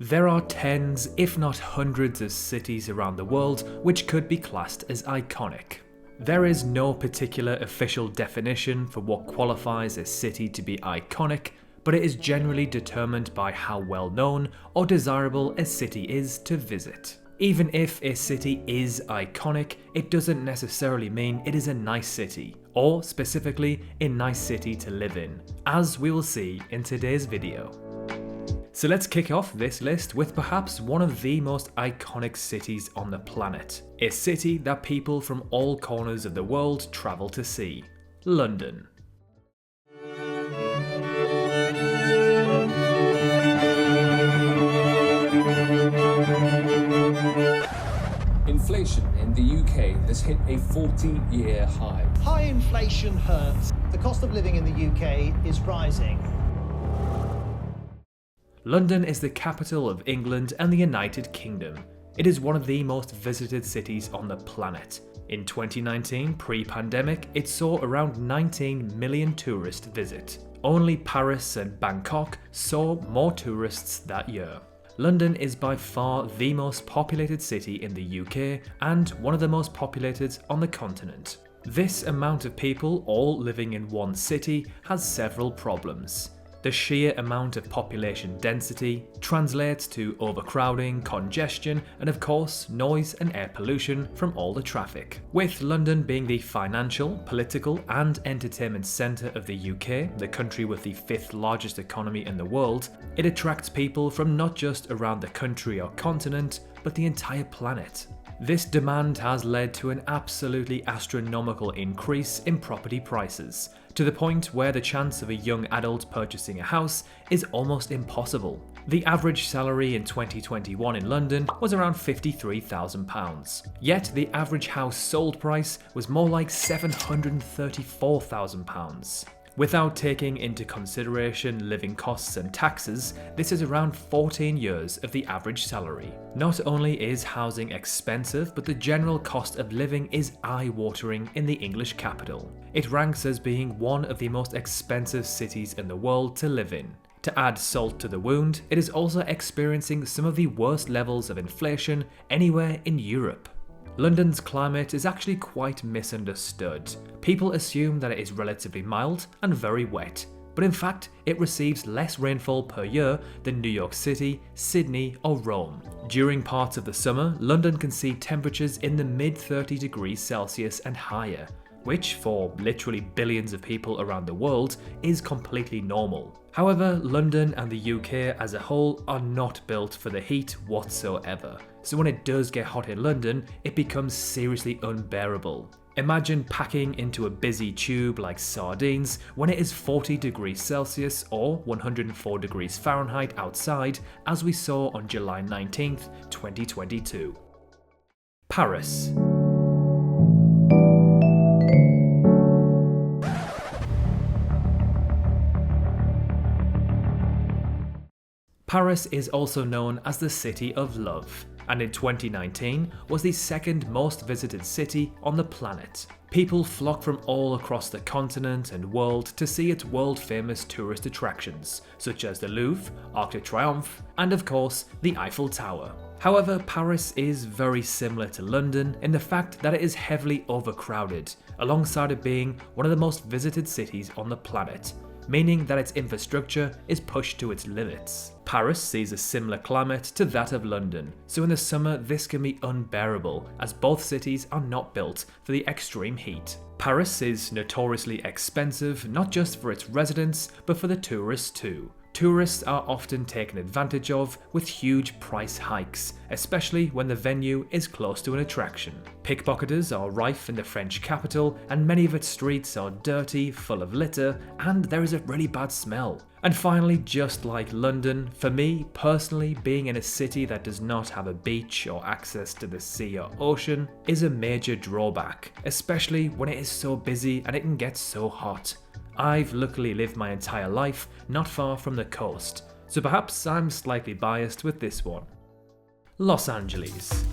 There are tens, if not hundreds of cities around the world which could be classed as iconic. There is no particular official definition for what qualifies a city to be iconic, but it is generally determined by how well known or desirable a city is to visit. Even if a city is iconic, it doesn't necessarily mean it is a nice city, or specifically a nice city to live in, as we will see in today's video. So let's kick off this list with perhaps one of the most iconic cities on the planet. A city that people from all corners of the world travel to see. London. Inflation in the UK has hit a 40-year high. High inflation hurts. The cost of living in the UK is rising. London is the capital of England and the United Kingdom. It is one of the most visited cities on the planet. In 2019, pre-pandemic, it saw around 19 million tourists visit. Only Paris and Bangkok saw more tourists that year. London is by far the most populated city in the UK and one of the most populated on the continent. This amount of people all living in one city has several problems. The sheer amount of population density translates to overcrowding, congestion, and of course noise and air pollution from all the traffic. With London being the financial, political and entertainment centre of the UK, the country with the 5th largest economy in the world, it attracts people from not just around the country or continent, but the entire planet. This demand has led to an absolutely astronomical increase in property prices, to the point where the chance of a young adult purchasing a house is almost impossible. The average salary in 2021 in London was around £53,000, yet the average house sold price was more like £734,000. Without taking into consideration living costs and taxes, this is around 14 years of the average salary. Not only is housing expensive, but the general cost of living is eye-watering in the English capital. It ranks as being one of the most expensive cities in the world to live in. To add salt to the wound, it is also experiencing some of the worst levels of inflation anywhere in Europe. London's climate is actually quite misunderstood. People assume that it is relatively mild and very wet, but in fact it receives less rainfall per year than New York City, Sydney or Rome. During parts of the summer, London can see temperatures in the mid-30 degrees Celsius and higher, which for literally billions of people around the world is completely normal. However, London and the UK as a whole are not built for the heat whatsoever, so when it does get hot in London, it becomes seriously unbearable. Imagine packing into a busy tube like sardines when it is 40 degrees Celsius or 104 degrees Fahrenheit outside, as we saw on July 19th, 2022. Paris. Paris is also known as the City of Love, and in 2019 was the second most visited city on the planet. People flock from all across the continent and world to see its world-famous tourist attractions, such as the Louvre, Arc de Triomphe, and of course, the Eiffel Tower. However, Paris is very similar to London in the fact that it is heavily overcrowded, alongside it being one of the most visited cities on the planet, meaning that its infrastructure is pushed to its limits. Paris sees a similar climate to that of London, so in the summer this can be unbearable as both cities are not built for the extreme heat. Paris is notoriously expensive not just for its residents but for the tourists too. Tourists are often taken advantage of with huge price hikes, especially when the venue is close to an attraction. Pickpocketers are rife in the French capital, and many of its streets are dirty, full of litter, and there is a really bad smell. And finally, just like London, for me personally, being in a city that does not have a beach or access to the sea or ocean is a major drawback, especially when it is so busy and it can get so hot. I've luckily lived my entire life not far from the coast, so perhaps I'm slightly biased with this one. Los Angeles.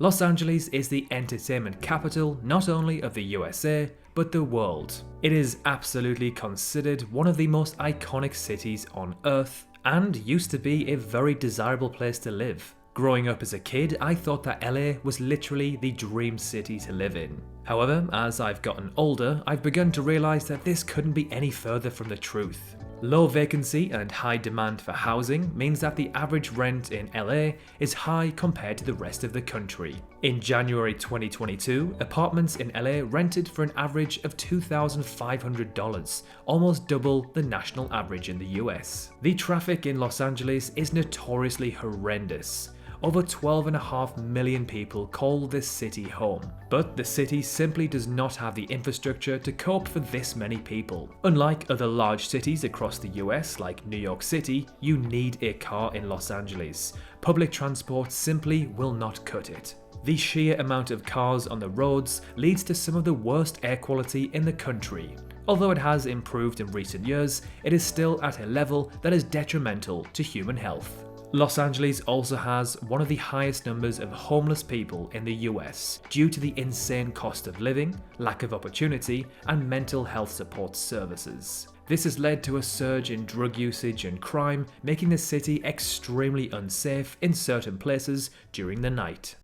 Los Angeles is the entertainment capital not only of the USA, but the world. It is absolutely considered one of the most iconic cities on Earth, and used to be a very desirable place to live. Growing up as a kid, I thought that LA was literally the dream city to live in. However, as I've gotten older, I've begun to realise that this couldn't be any further from the truth. Low vacancy and high demand for housing means that the average rent in LA is high compared to the rest of the country. In January 2022, apartments in LA rented for an average of $2,500, almost double the national average in the US. The traffic in Los Angeles is notoriously horrendous. Over 12.5 million people call this city home, but the city simply does not have the infrastructure to cope for this many people. Unlike other large cities across the US like New York City, you need a car in Los Angeles. Public transport simply will not cut it. The sheer amount of cars on the roads leads to some of the worst air quality in the country. Although it has improved in recent years, it is still at a level that is detrimental to human health. Los Angeles also has one of the highest numbers of homeless people in the US due to the insane cost of living, lack of opportunity, and mental health support services. This has led to a surge in drug usage and crime, making the city extremely unsafe in certain places during the night.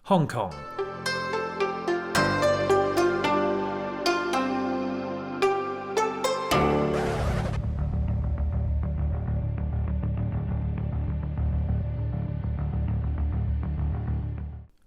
Hong Kong.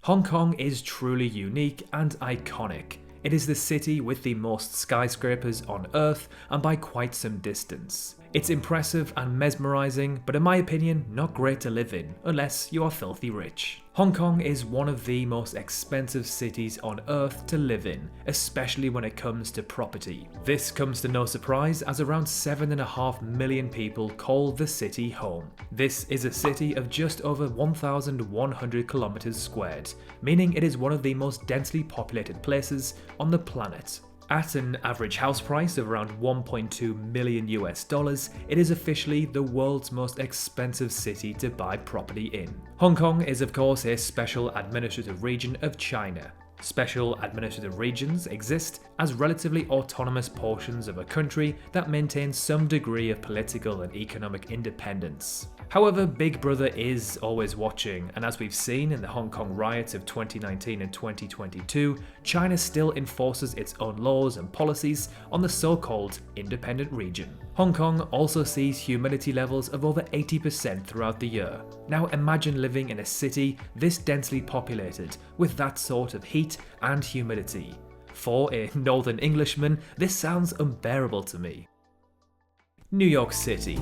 Hong Kong is truly unique and iconic. It is the city with the most skyscrapers on Earth, and by quite some distance. It's impressive and mesmerising, but in my opinion, not great to live in, unless you are filthy rich. Hong Kong is one of the most expensive cities on Earth to live in, especially when it comes to property. This comes to no surprise, as around 7.5 million people call the city home. This is a city of just over 1,100 kilometers squared, meaning it is one of the most densely populated places on the planet. At an average house price of around 1.2 million US dollars, it is officially the world's most expensive city to buy property in. Hong Kong is of course a special administrative region of China. Special administrative regions exist as relatively autonomous portions of a country that maintain some degree of political and economic independence. However, Big Brother is always watching, and as we've seen in the Hong Kong riots of 2019 and 2022, China still enforces its own laws and policies on the so-called independent region. Hong Kong also sees humidity levels of over 80% throughout the year. Now imagine living in a city this densely populated with that sort of heat and humidity. For a Northern Englishman, this sounds unbearable to me. New York City.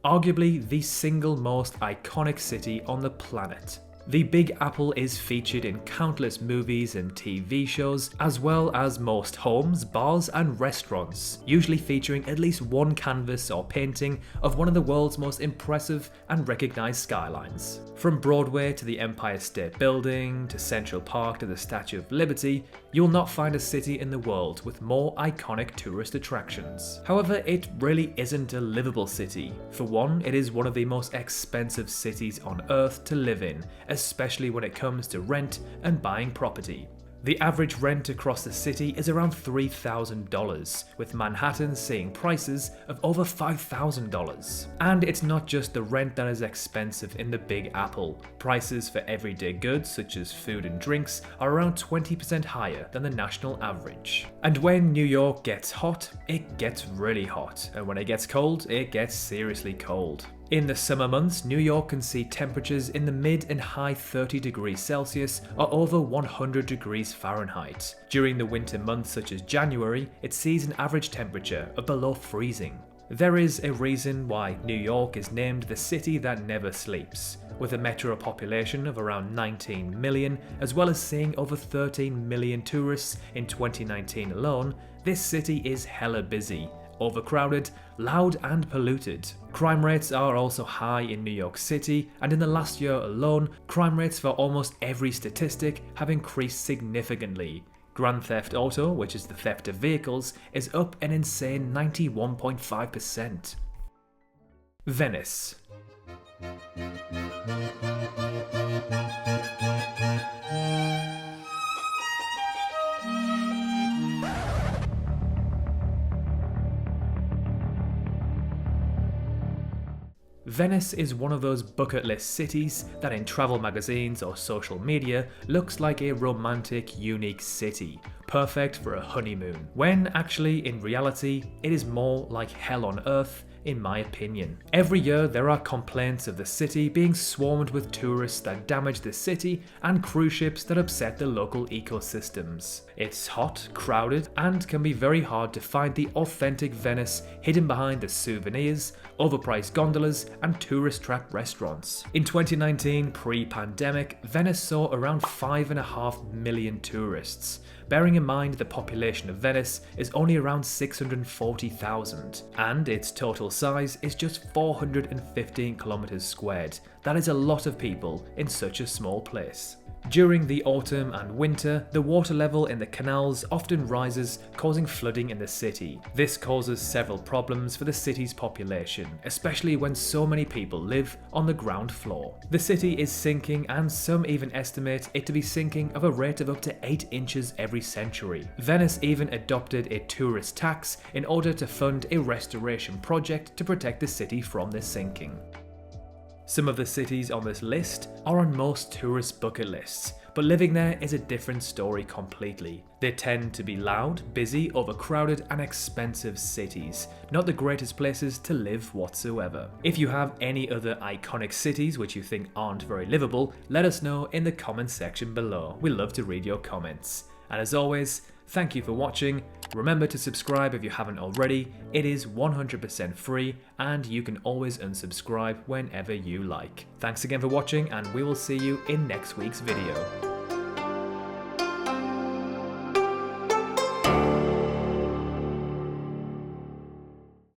Arguably the single most iconic city on the planet. The Big Apple is featured in countless movies and TV shows, as well as most homes, bars and restaurants, usually featuring at least one canvas or painting of one of the world's most impressive and recognized skylines. From Broadway to the Empire State Building, to Central Park to the Statue of Liberty, you'll not find a city in the world with more iconic tourist attractions. However, it really isn't a livable city. For one, it is one of the most expensive cities on Earth to live in, especially when it comes to rent and buying property. The average rent across the city is around $3,000, with Manhattan seeing prices of over $5,000. And it's not just the rent that is expensive in the Big Apple. Prices for everyday goods such as food and drinks are around 20% higher than the national average. And when New York gets hot, it gets really hot. And when it gets cold, it gets seriously cold. In the summer months, New York can see temperatures in the mid and high 30 degrees Celsius or over 100 degrees Fahrenheit. During the winter months such as January, it sees an average temperature of below freezing. There is a reason why New York is named the city that never sleeps. With a metro population of around 19 million, as well as seeing over 13 million tourists in 2019 alone, this city is hella busy. overcrowded, loud and polluted. Crime rates are also high in New York City, and in the last year alone, crime rates for almost every statistic have increased significantly. Grand theft auto, which is the theft of vehicles, is up an insane 91.5%. Venice. Venice is one of those bucket list cities that in travel magazines or social media looks like a romantic, unique city, perfect for a honeymoon, when actually in reality it is more like hell on earth, in my opinion. Every year there are complaints of the city being swarmed with tourists that damage the city and cruise ships that upset the local ecosystems. It's hot, crowded, and can be very hard to find the authentic Venice hidden behind the souvenirs, overpriced gondolas, and tourist trap restaurants. In 2019, pre-pandemic, Venice saw around 5.5 million tourists. Bearing in mind the population of Venice is only around 640,000, and its total size is just 415 kilometers squared. That is a lot of people in such a small place. During the autumn and winter, the water level in the canals often rises, causing flooding in the city. This causes several problems for the city's population, especially when so many people live on the ground floor. The city is sinking, and some even estimate it to be sinking at a rate of up to 8 inches every century. Venice even adopted a tourist tax in order to fund a restoration project to protect the city from this sinking. Some of the cities on this list are on most tourist bucket lists, but living there is a different story completely. They tend to be loud, busy, overcrowded, and expensive cities, not the greatest places to live whatsoever. If you have any other iconic cities which you think aren't very livable, let us know in the comments section below. We love to read your comments. And as always, thank you for watching. Remember to subscribe if you haven't already. It is 100% free, and you can always unsubscribe whenever you like. Thanks again for watching, and we will see you in next week's video.